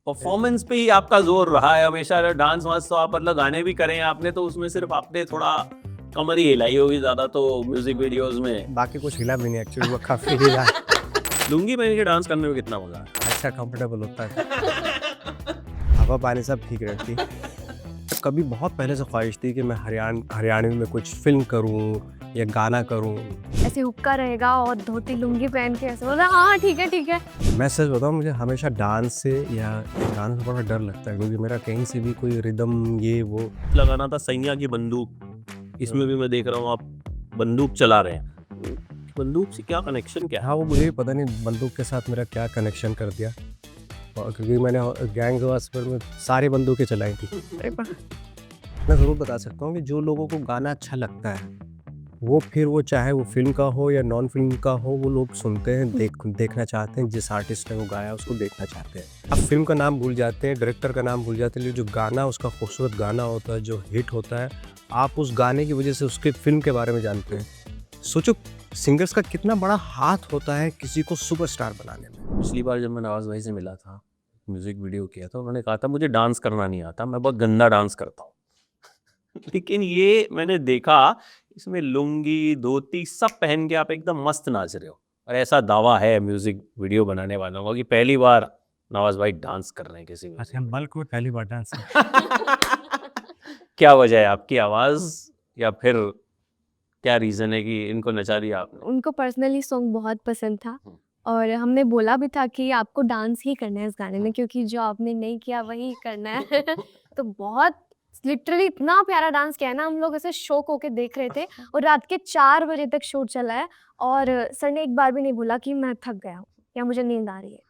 Performance पे ही आपका जोर रहा है हमेशा। डांस वांस तो आप मतलब गाने भी करें आपने, तो उसमें सिर्फ आपने थोड़ा कमर ही हिलाई होगी ज्यादा तो म्यूजिक वीडियोस में। बाकी कुछ हिला भी नहीं एक्चुअली, वो काफी हिला। लुंगी पहन के डांस करने में कितना मजा है। अच्छा कंफर्टेबल होता है, हवा पानी सब ठीक रहती। कभी बहुत पहले से ख्वाहिश थी कि मैं हरियाणवी में कुछ फिल्म करूं या गाना करूं। ऐसे हुक्का रहेगा और धोती लुंगी पहन के ऐसे बोला हाँ ठीक है ठीक है। मैं सच बताऊं, मुझे हमेशा डांस से या गाने से बड़ा डर लगता है, क्योंकि मेरा कहीं से भी कोई रिदम ये वो लगाना था सैया की बंदूक। इसमें भी मैं देख रहा हूँ आप बंदूक चला रहे हैं। बंदूक से क्या कनेक्शन क्या है? हाँ, वो मुझे भी पता नहीं बंदूक के साथ मेरा क्या कनेक्शन कर दिया। और क्योंकि मैंने गैंग वास्पर में सारी बंदूकें चलाई थी। मैं ज़रूर बता सकता हूँ कि जो लोगों को गाना अच्छा लगता है वो फिर वो चाहे वो फिल्म का हो या नॉन फिल्म का हो, वो लोग सुनते हैं, देखना चाहते हैं। जिस आर्टिस्ट ने वो गाया उसको देखना चाहते हैं। अब फिल्म का नाम भूल जाते हैं, डायरेक्टर का नाम भूल जाते हैं, लेकिन जो गाना उसका खूबसूरत गाना होता है, जो हिट होता है, आप उस गाने की वजह से उसके फिल्म के बारे में जानते हैं। सोचो सिंगर्स का कितना बड़ा हाथ होता है किसी को सुपरस्टार बनाने में। पिछली बार जब मैं नवाज भाई से मिला था, म्यूजिक वीडियो किया था, उन्होंने कहा था मुझे डांस करना नहीं आता, मैं बहुत गंदा डांस करता हूँ। लेकिन ये मैंने देखा, इसमें लुंगी धोती सब पहन के आप एकदम मस्त नाच रहे हो। और ऐसा दावा है म्यूजिक वीडियो बनाने वालों का कि पहली बार नवाज भाई डांस कर रहे हैं किसी में। अच्छा, बल्क में पहली बार डांस। क्या वजह है? आपकी आवाज या फिर क्या रीजन है कि इनको नचा दिया आपने? उनको पर्सनली सॉन्ग बहुत पसंद था और हमने बोला भी था कि आपको डांस ही करना है इस गाने में, क्योंकि जो आपने नहीं किया वही करना है। तो बहुत लिटरली इतना प्यारा डांस किया है ना, हम लोग ऐसे शौक होके देख रहे थे और रात के 4 बजे तक शूट चला है और सर ने एक बार भी नहीं बोला कि मैं थक गया हूँ या मुझे नींद आ रही है।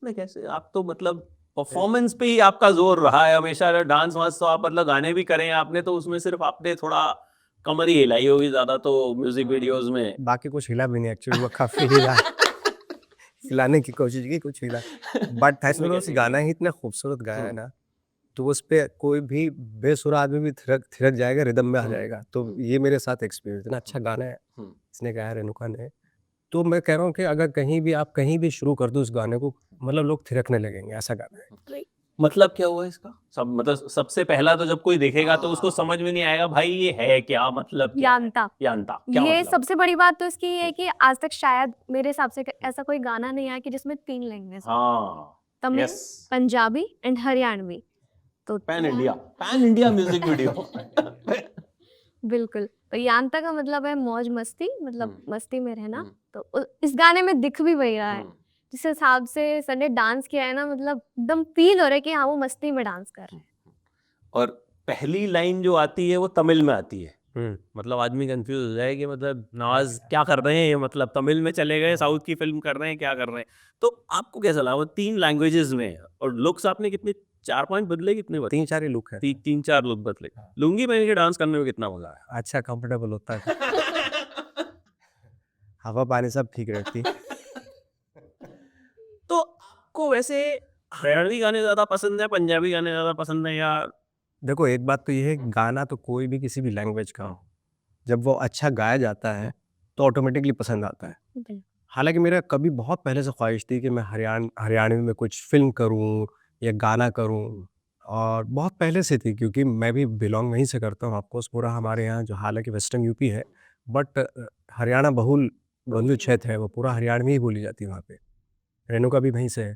मैं कैसे, आप तो मतलब परफॉर्मेंस पे ही आपका जोर रहा है हमेशा। डांस वांस तो आप मतलब गाने भी करें आपने, तो उसमें सिर्फ आपने थोड़ा कमर ही हिलाई होगी ज्यादा तो म्यूजिक वीडियोस में। बाकी कुछ हिला भी नहीं एक्चुअली, वो काफी हिला। हिलाने की कोशिश की, कुछ हिला। बट फैसले इसमें में उस कैसे गाना हिला? ही इतना खूबसूरत गाया है ना, तो उस पे कोई भी बेसुरा आदमी भी थिरक थिरक जाएगा, रिदम में आ जाएगा। तो ये मेरे साथ एक्सपीरियंस, इतना अच्छा गाना है, इसने गाया रेणुका ने। तो मैं कह रहा हूँ कि अगर कहीं भी शुरू कर दो इस गाने को, मतलब लोग थिरकने लगेंगे, ऐसा गाना है। मतलब क्या हुआ इसका? सब मतलब सबसे पहला तो जब कोई देखेगा तो उसको समझ में नहीं आएगा भाई ये है क्या, मतलब क्या है? यान्ता, यान्ता क्या ये मतलब? सबसे बड़ी बात तो इसकी ये है कि आज तक शायद मेरे हिसाब से ऐसा कोई गाना नहीं आया कि जिसमें 3 लैंग्वेज हो, हाँ, तमिल, यस, पंजाबी एंड हरियाणवी। तो पैन इंडिया म्यूजिक वीडियो। बिल्कुल, तो यान्ता का मतलब है मौज मस्ती, मतलब मस्ती में रहना। तो इस गाने में दिख भी वही रहा है। जिस हिसाब से सर ने डांस किया है ना, मतलब एकदम फील हो रहा है कि हाँ वो मस्ती में डांस कर रहे हैं। और पहली लाइन जो आती है वो तमिल में आती है। मतलब आदमी कंफ्यूज हो जाए कि मतलब नवाज क्या कर रहे हैं, ये मतलब तमिल में चले गए, साउथ की फिल्म कर रहे हैं, क्या कर रहे हैं। तो आपको कैसा लगा? वो 3 लैंग्वेजेस में है। और लुक्स आपने कितने 4-5 बदले, कितने बदले? 3-4 ही लुक है। 3-4 लुक बदले। लुंगी पहन के डांस करने में कितना मजा आया? अच्छा कंफर्टेबल होता है, हवा पानी सब ठीक रहती। तो आपको वैसे हरियाणवी गाने ज्यादा पसंद है, पंजाबी गाने ज्यादा पसंद है, या? देखो एक बात तो ये है कि गाना तो कोई भी किसी भी लैंग्वेज का हो, जब वो अच्छा गाया जाता है तो ऑटोमेटिकली पसंद आता है। बिल्कुल। हालाँकि मेरा कभी बहुत पहले से ख्वाहिश थी कि मैं हरियाणवी में कुछ फ़िल्म करूँ या गाना करूँ, और बहुत पहले से थी, क्योंकि मैं भी बिलॉन्ग वहीं से करता हूँ। ऑफ़कोर्स पूरा हमारे यहाँ जो हालाँकि वेस्टर्न यूपी है, बट हरियाणा बहुल बहुल क्षेत्र है, वो पूरा हरियाणवी ही बोली जाती है वहाँ पे। रेणुका भी वहीं से है।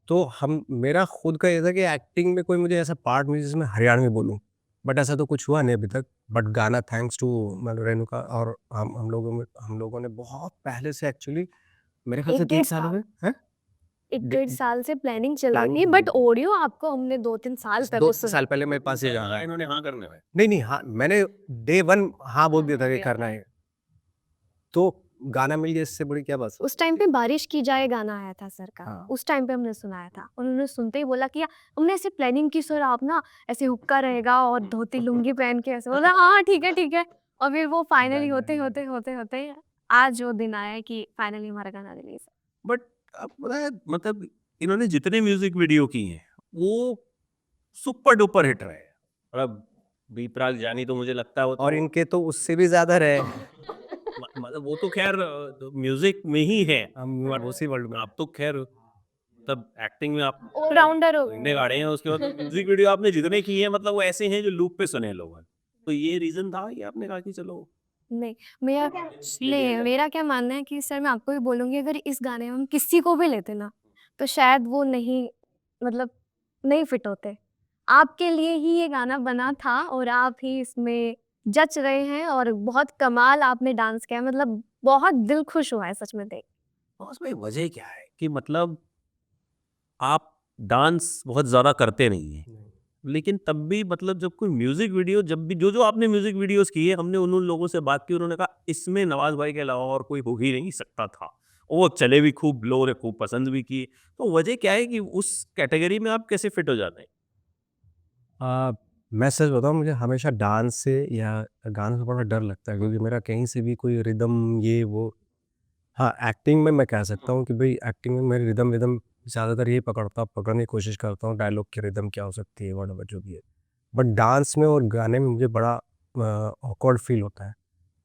तो हम मेरा खुद का ये था कि एक्टिंग में कोई मुझे ऐसा पार्ट मिले जिसमें हरियाणवी बोलूँ, बट ऐसा तो कुछ हुआ नहीं अभी तक। बट गाना थैंक्स टू मतलब रेणुका और हम लोगों ने बहुत पहले से एक्चुअली मेरे ख्याल से 3 साल हो गए हैं? 1 डे डेढ़ साल से प्लानिंग चल रही थी, प्लानिंग बट ऑडियो आपको हमने 2-3 साल तक 2 साल पहले मेरे पास ये गाना है। इन्होंने हाँ करने में। नहीं, हाँ, मैंने डे 1 हाँ बोल दिया था कि करना है। तो गाना मिल गया, इससे बड़ी क्या बात। उस टाइम पे बारिश की जाए गाना आया था सर का। हाँ। उस टाइम पे हमने सुनाया था। उन्होंने सुनते ही बोला कि हमने ऐसे प्लानिंग की सर, आप ना ऐसे हुक्का रहेगा और धोती लुंगी पहन के ऐसे बोला हाँ ठीक है ठीक है। और फिर वो फाइनली होते आज वो दिन आया है कि फाइनली हमारा गाना रिलीज है। बट आपको पता है मतलब इन्होंने जितने म्यूजिक वीडियो की हैं वो सुपर डुपर हिट रहे हैं। मतलब बी प्राक जानी तो मुझे लगता है वो और इनके तो उससे भी ज़्यादा रहे। मतलब वो तो खैर म्यूजिक में ही है। हम उसी वर्ल्ड में। आप तो खैर तब एक्टिंग में आप ऑलराउंडर हो इतने गाड़े हैं, उसके बाद म्यूजिक वीडियो आपने जितने किए हैं मतलब वो ऐसे हैं जो लूप पे सुने हैं लोगों ने। तो ये रीजन था कि आपने कहा कि चलो नहीं मेरा नहीं मेरा क्या मानना है कि सर मैं आपको भी बोलूँगी अगर इस गाने में हम किसी को भी लेते ना तो शायद वो नहीं मतलब नहीं फिट होते। आपके लिए ही ये गाना बना था और आप ही इसमें जच रहे हैं और बहुत कमाल आपने डांस किया मतलब बहुत दिल खुश हुआ है सच में देख। तो उसमें वजह क्या है कि मतलब आप डांस बहुत ज़्यादा करते नहीं हैं, लेकिन तब भी मतलब जब कोई म्यूजिक वीडियो जब भी जो आपने म्यूजिक वीडियोस किए हमने उन लोगों से बात की, उन्होंने कहा इसमें नवाज भाई के अलावा और कोई हो ही नहीं सकता था। वो चले भी खूब, लोगों ने खूब पसंद भी की। तो वजह क्या है कि उस कैटेगरी में आप कैसे फिट हो जाते हैं? मैं सच बताऊँ मुझे हमेशा डांस से या गानों से बड़ा डर लगता है क्योंकि मेरा कहीं से भी कोई रिदम ये वो हाँ, एक्टिंग में मैं कह सकता हूँ कि भई एक्टिंग में मेरी रिदम विदम ज़्यादातर यही पकड़ने की कोशिश करता हूँ, डायलॉग की रिदम क्या हो सकती है, व्हाटएवर जो भी है। बट डांस में और गाने में मुझे बड़ा ऑकवर्ड फ़ील होता है।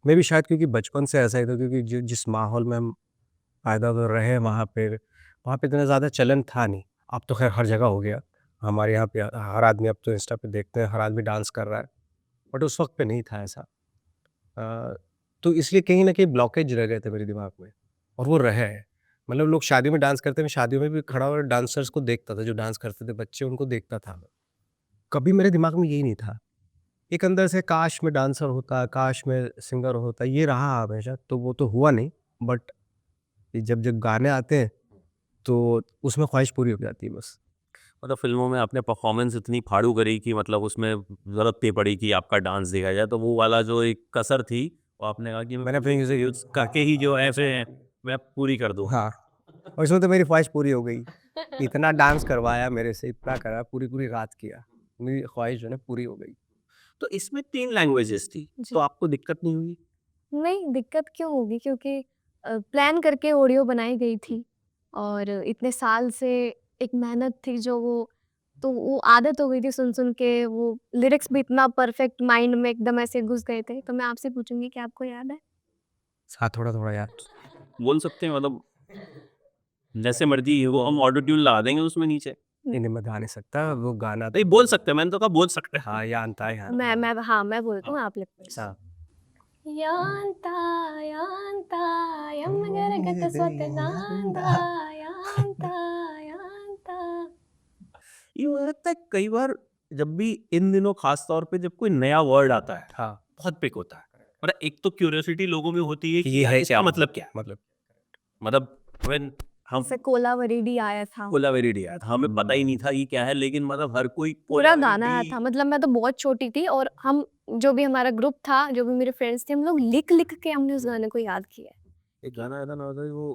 मेबी शायद क्योंकि बचपन से ऐसा ही था क्योंकि जिस माहौल में हम पैदा तो रहे हैं वहाँ पे इतना ज़्यादा चलन था नहीं। अब तो ख़ैर हर जगह हो गया। हमारे यहाँ पे हर आदमी अब तो इंस्टा पे देखते हैं, हर आदमी डांस कर रहा है। बट उस वक़्त पे नहीं था ऐसा। तो इसलिए कहीं न कहीं ब्लॉकेज रह गए थे मेरे दिमाग में और वो रहे हैं। मतलब लोग शादी में डांस करते हैं, मैं शादियों में भी खड़ा होकर डांसर्स को देखता था, जो डांस करते थे बच्चे उनको देखता था मैं। कभी मेरे दिमाग में यही नहीं था। एक अंदर से काश मैं डांसर होता, काश मैं सिंगर होता, ये रहा हमेशा, तो वो तो हुआ नहीं बट जब गाने आते हैं, तो उसमें ख्वाहिश पूरी हो जाती है बस। मतलब फिल्मों में आपने परफॉर्मेंस इतनी फाड़ू करी कि मतलब उसमें ज़रूरत नहीं पड़ी कि आपका डांस देखा जाए, तो वो वाला जो एक कसर थी, वो आपने कहा कि मैंने अपने म्यूजिक यूज़ करके ही जो ऐसे मैं पूरी कर दूँ। हाँ, और इसमें तो मेरी ख्वाहिश पूरी हो गई। इतना डांस करवाया मेरे से, इतना करा, पूरी-पूरी रात किया। मेरी ख्वाहिश जो है ना पूरी हो गई। तो इसमें 3 लैंग्वेजेस थी, जी। तो आपको दिक्कत नहीं हुई? नहीं, दिक्कत क्यों होगी क्योंकि प्लान करके ऑडियो बनाई गई थी और इतने साल से एक मेहनत थी जो वो आदत हो गई थी सुन-सुन के वो लिरिक्स भी इतना परफेक्ट माइंड में एकदम ऐसे घुस गए थे। तो मैं आपसे पूछूँगी कि आपको याद है? हाँ, थोड़ा-थोड़ा यार। बोल सकते हैं मतलब जैसे मर्ज़ी वो हम ऑटो ट्यून लगा देंगे उसमें नीचे। नहीं, नहीं मैं गा नहीं सकता, वो गाना नहीं बोल सकते हैं, मैंने तो कहा बोल सकते हैं। हाँ, यान्ता है मैं बोलती हूँ आप लिखते हाँ। ಯಾಂತ ಯಾಂತ ಯಮ್ಮಗರಗತ ಸ್ವತನಾಂದ ಯಾಂತ ಯಾಂತ ये हो सकता है कई बार जब भी इन दिनों खास तौर पे जब कोई नया वर्ड आता है, हाँ, बहुत पिक होता है। और एक तो क्यूरियोसिटी लोगों में होती है कि कि ये यार है इसका क्या? मतलब क्या है? मतलब मतलब व्हेन हम से कोलावेरी आया था कोलावेरी आया था, हमें पता ही नहीं था ये क्या है, लेकिन मतलब हर कोई पूरा गाना आया कोलावेरी था मतलब मैं तो बहुत छोटी थी और हम जो भी हमारा ग्रुप था जो भी मेरे फ्रेंड्स थे हम लोग लिख लिख के हमने उस गाने को याद किया है। एक गाना आया था ना वो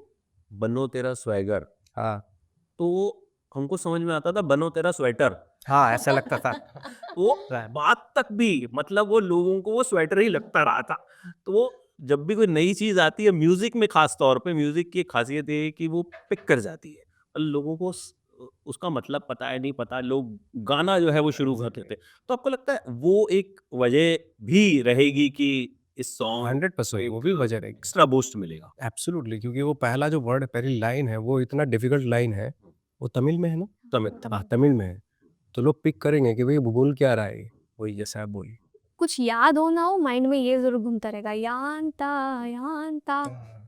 बनो तेरा स्वैगर, हाँ, तो वो हमको समझ में आता था बनो तेरा स्वेटर। हाँ, ऐसा लगता था। वो बात तक भी मतलब वो लोगों को वो स्वेटर ही लगता रहा था। तो वो जब भी कोई नई चीज़ आती है म्यूज़िक में ख़ास तौर पे म्यूज़िक की एक ख़ासियत ये है कि वो पिक कर जाती है और लोगों को उसका मतलब पता है नहीं पता, लोग गाना जो है वो शुरू कर देते हैं। तो आपको लगता है वो एक वजह भी रहेगी कि इस सॉन्ग 100% वो भी वजह रहेगी। एक्स्ट्रा बूस्ट मिलेगा? एब्सोल्युटली क्योंकि वो पहला जो वर्ड है, पहली लाइन है, वो इतना डिफिकल्ट लाइन है। वो तमिल में है ना? हाँ, तमिल में है। तो लोग पिक करेंगे कि भई वो बोल क्या रहा है ये? वही जैसे आप बोली। कुछ याद हो ना हो माइंड में ये जरूर घूमता रहेगा यान्ता यान्ता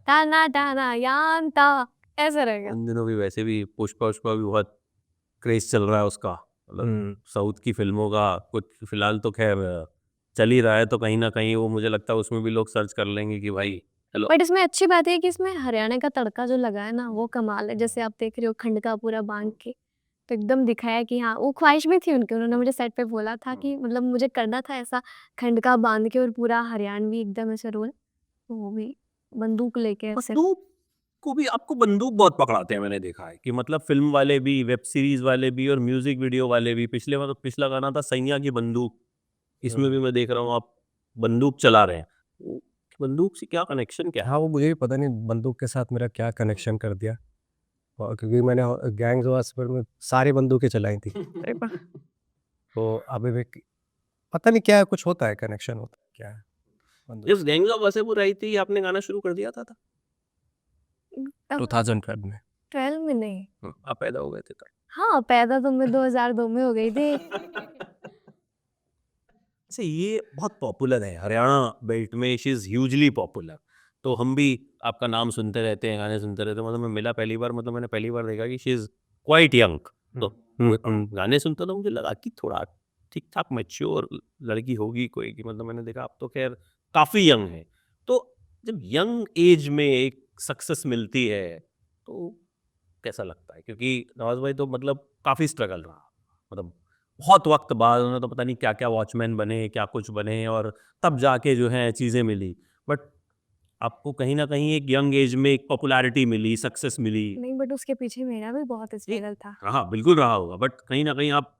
टाना टाना यान्ता ऐसा रहेगा। इन दिनों भी वैसे भी पुष्पा उष्पा भी बहुत क्रेज चल रहा है उसका, मतलब साउथ की फिल्मों का कुछ फिलहाल तो खैर चल ही रहा है, तो कहीं ना कहीं वो मुझे लगता है उसमें भी लोग सर्च कर लेंगे कि भाई हेलो। बट इसमें अच्छी बात है कि इसमें हरियाणा का तड़का जो लगा है ना वो कमाल है जैसे आप देख रहे हो खंड का पूरा बांध के तो एकदम दिखाया कि हाँ वो ख्वाहिश भी थी उनकी उन्होंने मुझे सेट पे बोला था कि मतलब मुझे करना था ऐसा खंड का बांध के और पूरा हरियाणवी एकदम ऐसे रोल तो वो भी बंदूक लेके ऐसे बंदूक को भी आपको बंदूक बहुत पकड़ाते हैं, मैंने देखा है कि मतलब फिल्म वाले भी, वेब सीरीज वाले भी और म्यूजिक वीडियो वाले भी। पिछले मतलब पिछला गाना था सैया की बंदूक, इसमें भी मैं देख रहा हूँ आप बंदूक चला रहे हैं। वो बंदूक से क्या कनेक्शन क्या है? हाँ, वो मुझे भी पता नहीं बंदूक के साथ मेरा क्या कनेक्शन कर दिया। क्योंकि मैंने गैंग्स ऑफ वासेपुर में सारी बंदूकें चलाई थी। तो अभी भी पता नहीं क्या है, कुछ होता है, कनेक्शन होता है, क्या है? बंदूक जब गैंग्स ऑफ वासेपुर आई थी आपने गाना शुरू कर दिया था? 2012 में। 2012 में नहीं। आप पैदा हो गए थे तब। हाँ, पैदा तो मैं 2002 में हो गई थी। अच्छा, ये बहुत पॉपुलर है हरियाणा बेल्ट में, शी इज़ ह्यूजली पॉपुलर। तो हम भी आपका नाम सुनते रहते हैं, गाने सुनते रहते हैं। मतलब मैं मिला पहली बार, मतलब मैंने पहली बार देखा कि शी इज़ क्वाइट यंग। तो गाने सुनता तो मुझे लगा कि थोड़ा ठीक ठाक मैच्योर लड़की होगी कोई, कि मतलब मैंने देखा आप तो खैर काफ़ी यंग है। तो जब यंग एज में एक सक्सेस मिलती है तो कैसा लगता है? क्योंकि नवाज भाई तो मतलब काफ़ी स्ट्रगल रहा, मतलब बहुत वक्त बाद उन्होंने तो पता नहीं क्या क्या वॉचमैन बने, क्या कुछ बने, और तब जाके जो है चीज़ें मिली। बट आपको कहीं ना कहीं एक यंग एज में एक पॉपुलैरिटी मिली, सक्सेस मिली। नहीं, बट उसके पीछे मेरा भी बहुत स्ट्रगल था। रहा, बिल्कुल रहा होगा, बट कहीं ना कहीं आप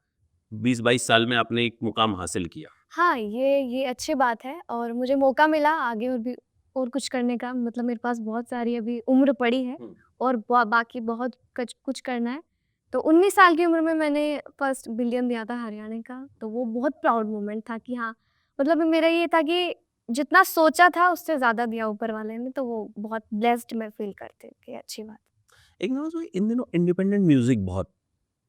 20-22 साल में आपने एक मुकाम हासिल किया। हाँ, ये अच्छी बात है और मुझे मौका मिला आगे और भी और कुछ करने का। मतलब मेरे पास बहुत सारी अभी उम्र पड़ी है और बाकी बहुत कुछ करना है। तो 19 साल की उम्र में मैंने फर्स्ट बिलियन दिया था हरियाणा का, तो वो बहुत प्राउड मोमेंट था कि हाँ, मतलब मेरा ये था कि जितना सोचा था उससे ज़्यादा दिया ऊपर वाले ने, तो वो बहुत ब्लेस्ड मैं फील करती हूँ कि अच्छी बात। एक ना उसमें इन दिनों इंडिपेंडेंट म्यूजिक बहुत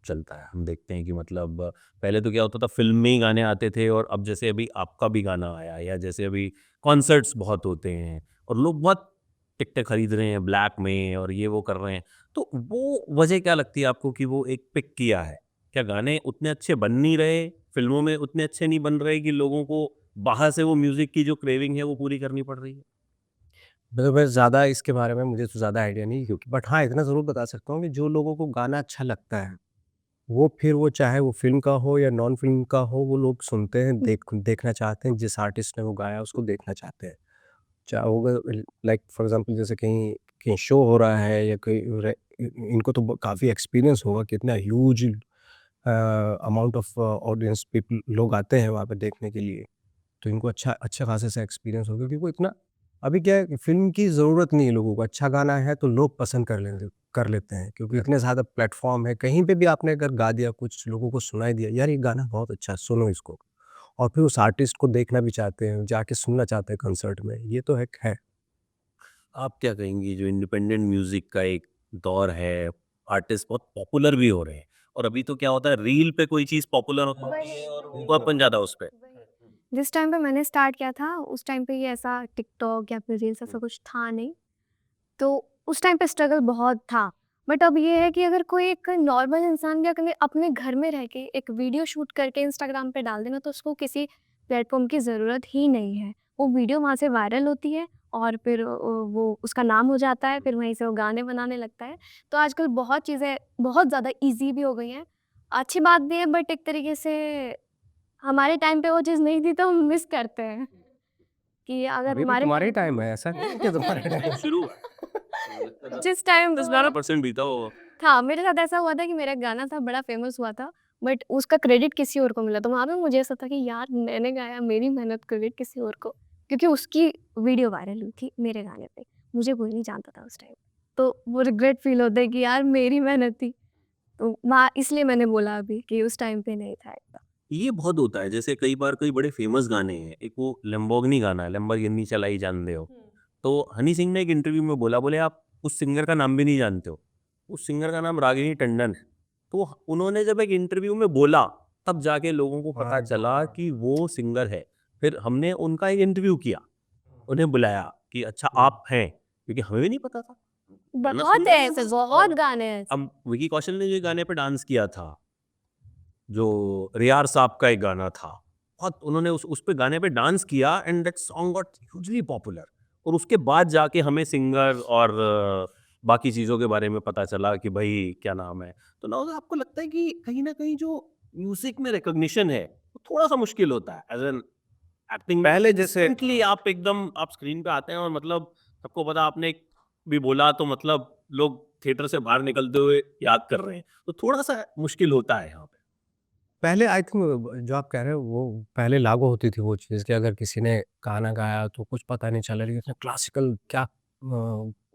चलता है। हम देखते हैं कि मतलब पहले तो क्या होता था, फिल्म में ही गाने आते थे, और अब जैसे अभी आपका भी गाना आया, या जैसे अभी कॉन्सर्ट्स बहुत होते हैं और लोग बहुत टिकटें खरीद रहे हैं ब्लैक में और ये वो कर रहे हैं। तो वो वजह क्या लगती है आपको कि वो एक पिक किया है? क्या गाने उतने अच्छे बन नहीं रहे, फिल्मों में उतने अच्छे नहीं बन रहे कि लोगों को बाहर से वो म्यूजिक की जो क्रेविंग है वो पूरी करनी पड़ रही है? मतलब मैं ज़्यादा इसके बारे में मुझे तो ज़्यादा आइडिया नहीं, क्योंकि बट हाँ, इतना ज़रूर बता सकता हूँ कि जो लोगों को गाना अच्छा लगता है, वो फिर वो चाहे वो फ़िल्म का हो या नॉन फ़िल्म का हो, वो लोग सुनते हैं, देखना चाहते हैं, जिस आर्टिस्ट ने वो गाया उसको देखना चाहते हैं। चाहे वो अगर लाइक फॉर एग्ज़ाम्पल जैसे कहीं कहीं शो हो रहा है या कोई इनको तो काफ़ी एक्सपीरियंस होगा, कितना huge amount of audience people लोग आते हैं वहाँ पे देखने के लिए। तो इनको अच्छा अच्छा खासा सा एक्सपीरियंस होगा, क्योंकि वो इतना अभी क्या है कि फ़िल्म की ज़रूरत नहीं है लोगों को, अच्छा गाना है तो लोग पसंद कर लेते हैं, क्योंकि इतने ज़्यादा प्लेटफ़ॉर्म है, कहीं पे भी आपने अगर गा दिया, कुछ लोगों को सुनाई दिया, यार ये गाना बहुत अच्छा है, सुनो इसको, और फिर उस आर्टिस्ट को देखना भी चाहते हैं, जाके सुनना चाहते हैं कंसर्ट में, ये तो एक है। आप क्या कहेंगी, जो इंडिपेंडेंट म्यूजिक का एक दौर है, आर्टिस्ट बहुत पॉपुलर भी हो रहे हैं, और अभी तो क्या होता है, रील पे कोई चीज़ पॉपुलर होती है और वो अपन ज़्यादा उस पे। जिस टाइम पे मैंने स्टार्ट किया था उस टाइम पे ये ऐसा टिकटॉक या फिर रील्स ऐसा कुछ था नहीं, तो उस टाइम पे स्ट्रगल बहुत था। बट अब ये है कि अगर कोई एक नॉर्मल इंसान भी अगर अपने घर में रह के एक वीडियो शूट करके इंस्टाग्राम पे डाल देना, तो उसको किसी प्लेटफॉर्म की ज़रूरत ही नहीं है। वो वीडियो वहाँ से वायरल होती है और फिर वो उसका नाम हो जाता है, फिर वहीं से वो गाने बनाने लगता है। तो आजकल बहुत चीज़ें बहुत ज़्यादा ईजी भी हो गई हैं। अच्छी बात भी है, बट एक तरीके से हमारे टाइम पे वो चीज़ नहीं थी तो हम मिस करते हैं कि अगर अभी भी हमारे तुम्हारा ही टाइम है, ऐसा नहीं है कि तुम्हारा टाइम शुरू है। जिस टाइम 10-12% बीता होगा। था, मेरे साथ ऐसा हुआ था कि मेरा गाना था, बड़ा फ़ेमस हुआ था, बट उसका क्रेडिट किसी और को मिला। तो वहाँ पे मुझे ऐसा था कि यार मैंने गाया, मेरी मेहनत क्रेडिट किसी और को, क्योंकि उसकी वीडियो वायरल हुई थी मेरे गाने पे। मुझे कोई नहीं जानता था उस टाइम। तो वो रिग्रेट फ़ील होता है कि यार मेरी मेहनत थी। तो वहाँ इसलिए मैंने बोला अभी कि उस टाइम पे नहीं था इतना। ये बहुत होता है, जैसे कई बार कई बड़े फेमस गाने हैं, एक वो लैम्बोर्गिनी गाना है, लैम्बोर्गिनी चलाई जान दे हो। तो हनी सिंह ने एक इंटरव्यू में बोला, बोले आप उस सिंगर का नाम भी नहीं जानते हो, उस सिंगर का नाम रागिनी टंडन है। तो उन्होंने जब एक इंटरव्यू में बोला, तब जाके लोगों को पता चला कि वो सिंगर है। फिर हमने उनका एक इंटरव्यू किया, उन्हें बुलाया कि अच्छा आप हैं, क्योंकि हमें भी नहीं पता था। गाना बहुत सुन है रहे ऐसे, थे बहुत और गाने हैं ऐसे। अब विकी कौशल ने जो गाने पे डांस किया था, जो रियार साहब का एक गाना था, बहुत उन्होंने उस पे गाने पे डांस किया, and that song got hugely popular. और उसके बाद जाके हमें सिंगर और बाकी चीज़ों के बारे में पता चला कि भाई क्या नाम है। तो ना आपको लगता है कि कहीं ना कहीं जो म्यूजिक में रिकॉग्निशन है वो थोड़ा सा मुश्किल होता है, एज एन एक्टिंग पहले जैसे Instantly आप एकदम आप स्क्रीन पे आते हैं और मतलब सबको पता, आपने एक भी बोला तो मतलब लोग थिएटर से बाहर निकलते हुए याद कर रहे हैं, तो थोड़ा सा मुश्किल होता है यहाँ पे। पहले आई थिंक जो आप कह रहे हो वो पहले लागू होती थी वो चीज़, कि अगर किसी ने गाना गाया तो कुछ पता नहीं चला, लेकिन क्लासिकल क्या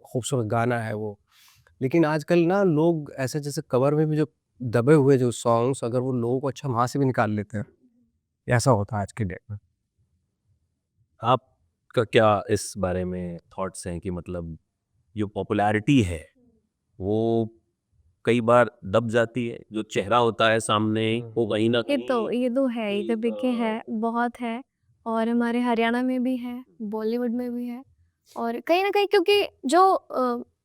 खूबसूरत गाना है वो। लेकिन आजकल ना लोग ऐसे जैसे कवर में भी जो दबे हुए जो सॉन्ग्स, अगर वो लोगों को अच्छा वहाँ से भी निकाल लेते हैं, ऐसा होता है आज के डेट में। आपका क्या इस बारे में थॉट्स हैं कि मतलब जो पॉपुलैरिटी है वो कई बार दब जाती है, जो चेहरा होता है सामने वो कहीं ना ये कहीं तो है ही, एक, कभी के है, बहुत है। और हमारे हरियाणा में भी है, बॉलीवुड में भी है। और कहीं न कहीं क्योंकि जो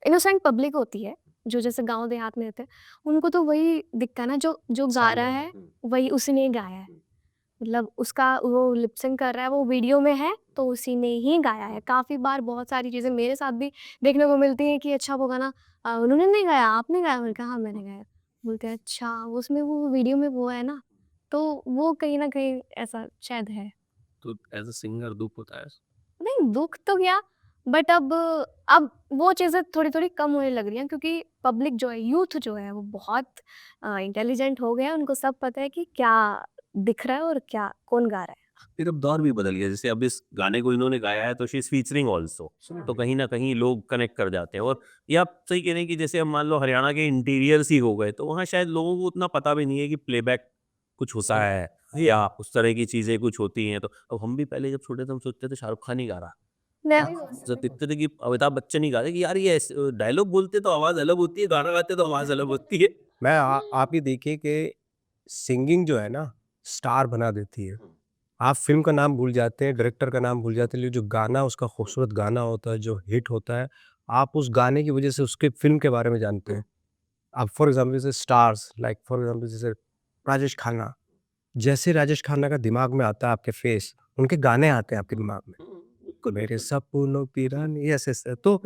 इनोसेंट पब्लिक होती है, जो जैसे गाँव देहात में रहते हैं, उनको तो वही दिखता है ना, जो जो गा रहा है, वही उसी ने गाया है। मतलब उसका वो लिप सिंक कर रहा है, वो वीडियो में है, तो उसी ने ही गाया है। काफ़ी बार बहुत सारी चीज़ें मेरे साथ भी देखने को मिलती हैं कि अच्छा वो गाना उन्होंने नहीं गाया, आपने गाया? मैंने कहा हाँ, मैंने गाया। बोलते हैं अच्छा, उसमें वो वीडियो में वो है ना, तो वो कहीं न कहीं ऐसा शायद है। तो एज अ सिंगर दुख होता है। नहीं, दुःख तो क्या, बट अब वो चीज़ें थोड़ी-थोड़ी कम होने लग रही हैं क्योंकि पब्लिक जो है, यूथ जो है, वो बहुत इंटेलिजेंट हो गया है, उनको सब पता है कि क्या दिख रहा है और क्या कौन गा रहा है। फिर अब दौर भी बदल गया, जैसे अब इस गाने को इन्होंने गाया है तो शी इज फीचरिंग ऑल्सो, तो कहीं ना कहीं लोग कनेक्ट कर जाते हैं। और ये आप सही कह रहे हैं कि जैसे अब मान लो हरियाणा के इंटीरियर्स ही हो गए, तो वहाँ शायद लोगों को उतना पता भी नहीं है कि प्लेबैक कुछ होता है या उस तरह की चीजें कुछ होती हैं। तो अब हम भी पहले जब छोटे थे हम सोचते थे शाहरुख खान ही गा रहा, मैं जब दिखते थे कि अमिताभ बच्चन ही गा रहे कि यार ये डायलॉग बोलते तो आवाज अलग होती है, गाना गाते तो आवाज अलग होती है। आप ही देखिए कि सिंगिंग जो है ना, स्टार बना देती है। आप फ़िल्म का नाम भूल जाते हैं, डायरेक्टर का नाम भूल जाते हैं, लेकिन जो गाना उसका खूबसूरत गाना होता है, जो हिट होता है, आप उस गाने की वज़ह से उसके फ़िल्म के बारे में जानते हैं। अब फॉर एग्ज़ाम्पल जैसे स्टार्स लाइक फॉर एग्ज़ाम्पल जैसे राजेश खन्ना, जैसे राजेश खन्ना का दिमाग में आता है आपके फेस, उनके गाने आते हैं आपके दिमाग में। मेरे सपनों की रानी ऐसे-ऐसे तो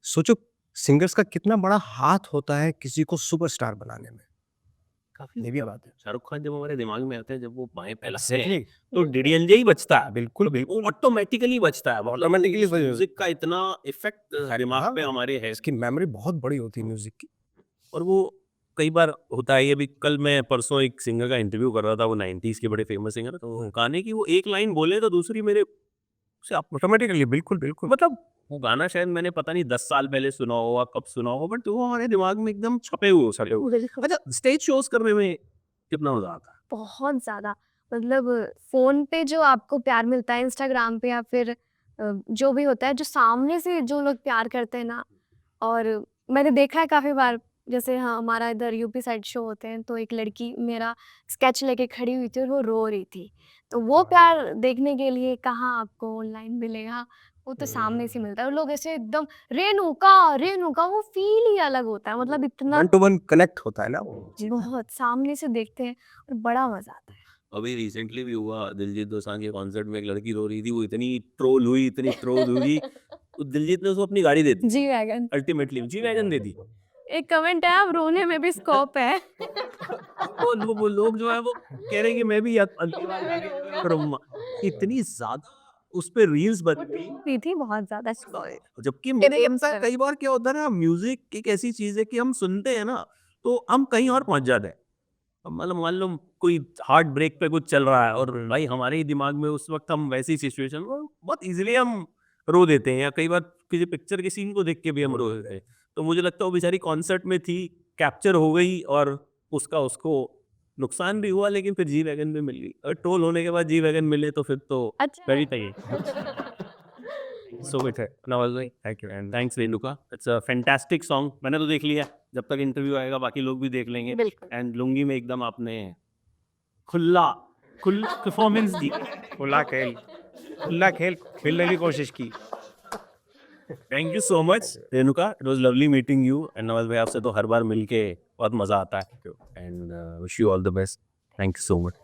सोचो सिंगर्स का कितना बड़ा हाथ होता है किसी को सुपरस्टार बनाने में। काफी ये भी बात है। शाहरुख खान जब हमारे दिमाग में आते हैं, जब वो बाएं फैलाते हैं एग्ज़ैक्टली तो डीडीएलजे ही बचता है, बिल्कुल, बिल्कुल। ऑटोमेटिकली बचता है। ऑटोमेटिकली बज म्यूजिक का इतना इफेक्ट दिमाग हाँ, पे हमारे है। इसकी मेमोरी बहुत बड़ी होती है म्यूज़िक की। और वो कई बार होता है, ये भी कल मैं परसों एक सिंगर का इंटरव्यू कर रहा था, वो 90s के बड़े फेमस सिंगर, तो गाने की वो एक लाइन बोले तो दूसरी मेरे से आप ऑटोमेटिकली बिल्कुल, बिल्कुल। मतलब वो गाना शायद मैंने पता नहीं 10 साल पहले सुना होगा, कब सुना होगा, बट वो हमारे दिमाग में एकदम छपे हुए सके हुए। बिल्कुल। अच्छा, स्टेज शोज करने में कितना मजा आता है? बहुत ज़्यादा, मतलब फ़ोन पे जो आपको प्यार मिलता है, इंस्टाग्राम पे या फिर जो भी होता है, जो सामने से जो लोग प्यार करते हैं ना, और मैंने देखा है काफ़ी बार, जैसे हाँ, हमारा इधर यूपी साइड शो होते हैं, तो एक लड़की मेरा स्केच लेके खड़ी हुई थी और वो रो रही थी। तो वो प्यार देखने के लिए कहाँ आपको ऑनलाइन मिलेगा, वो तो सामने से मिलता है। और लोग ऐसे एकदम रेणुका, रेणुका, वो फ़ील ही अलग होता है, मतलब इतना वन टू वन कनेक्ट होता है ना वो। बहुत सामने से देखते हैं और बड़ा मज़ा आता है। अभी रिसेंटली भी हुआ दिलजीत दोसांझ के कॉन्सर्ट में, एक लड़की रो रही थी, वो इतनी ट्रोल हुई, इतनी ट्रोल हुई, तो दिलजीत ने उसको अपनी गाड़ी दे दी, G wagon. Ultimately G wagon दे दी। एक कमेंट है, अब रोने में भी स्कोप है। वो लोग जो है वो कह रहे हैं कि मैं भी अगली बार जाके करूंगा। इतनी ज्यादा उस पे रील्स बन गई। हुई थी बहुत ज़्यादा। जबकि मैंने ये पता है कई बार क्या होता है ना, म्यूजिक एक ऐसी चीज है कि हम सुनते हैं ना तो हम कहीं और पहुंच जाते हैं। अब मतलब मान लो कोई हार्ट ब्रेक पे कुछ चल रहा है और भाई हमारे ही दिमाग में उस वक्त हम वैसी सिचुएशन में बहुत इजीली हम रो देते हैं, या कई बार किसी पिक्चर के सीन को देख के भी हम रो देते हैं। तो मुझे लगता है वो बेचारी कॉन्सर्ट में थी, कैप्चर हो गई, और उसका उसको नुकसान भी हुआ, लेकिन फिर जी वैगन भी मिल गई। और ट्रोल होने के बाद जी वैगन मिले तो फिर तो अच्छा। वेरी सही। सो इट है नवाज भाई, thank you and thanks Renuka, it's a fantastic song. मैंने तो देख लिया, जब तक इंटरव्यू आएगा बाकी लोग भी देख लेंगे। बिल्कुल। एंड लुंगी में एकदम आपने खुला खुला परफॉर्मेंस दी। खुला खेल खेलने की कोशिश की। Thank you so much Renuka, it was lovely meeting you. And Nawaz भाई आपसे तो हर बार मिलके बहुत मजा आता है, and wish you all the best. Thank you so much.